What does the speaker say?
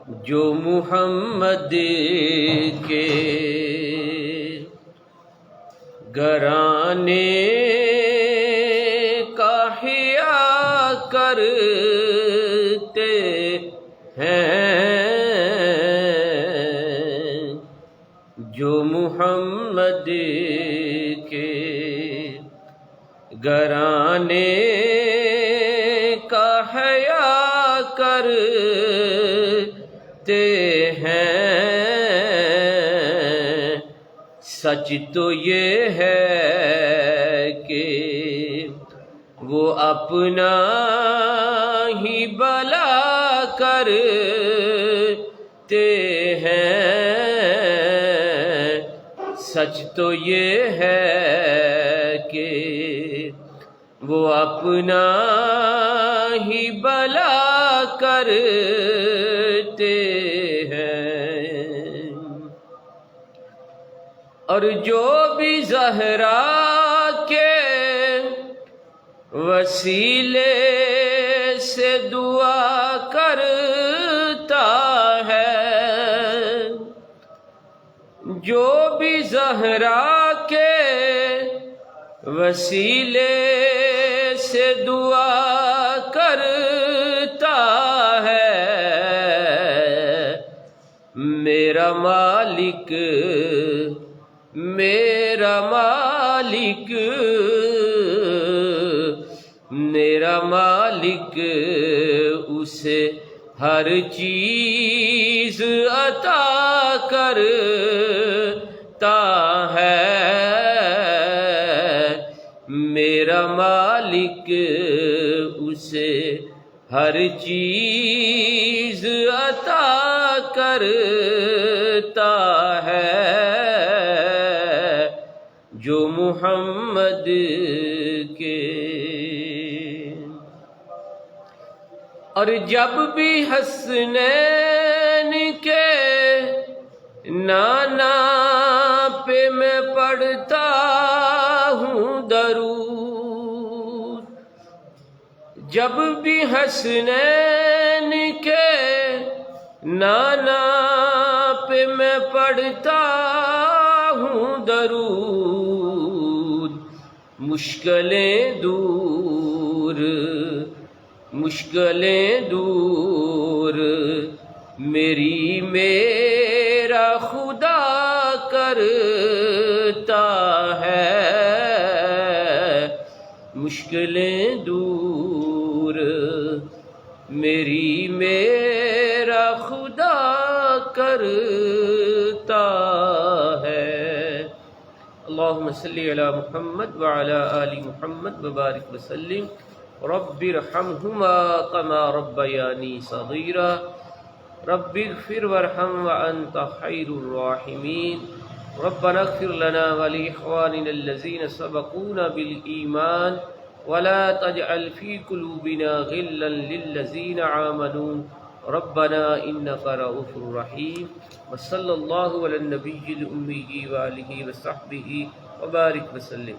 جو محمد کے گھرانے کا حیا کرتے ہیں، جو محمد کے گھرانے کا حیا کرتے ہیں، سچ تو یہ ہے کہ وہ اپنا ہی بھلا کرتے ہیں، سچ تو یہ ہے کہ وہ اپنا ہی بھلا کرتے ہیں، اور جو بھی زہرا کے وسیلے سے دعا کرتا ہے، جو بھی زہرا کے وسیلے سے دعا کرتا ہے، میرا مالک میرا مالک میرا مالک اسے ہر چیز عطا کرتا ہے، میرا مالک اسے ہر چیز عطا کرتا ہے، جو محمد کے۔ اور جب بھی حسنین کے نانا پہ میں پڑھتا ہوں درود، جب بھی حسنین کے نانا پہ میں پڑھتا ہوں درود، مشکلیں دور میری میرا خدا کرتا ہے، مشکلیں دور میری میرا خدا کرتا ہے۔ اللہم صلی علی محمد وعلی آل محمد وبارک وسلم، رب ارحمہما کما ربیانی صغیرا، رب اغفر وارحم وانت خیر الراحمین، ربنا اغفر لنا ولإخواننا الذین سبقونا بالایمان ولا تجعل في قلوبنا غلا للذین آمنوا ربنا انك رؤوف رحیم، وصلی اللہ علی النبی الأمی وآلہ وصحبہ وبارک وسلم۔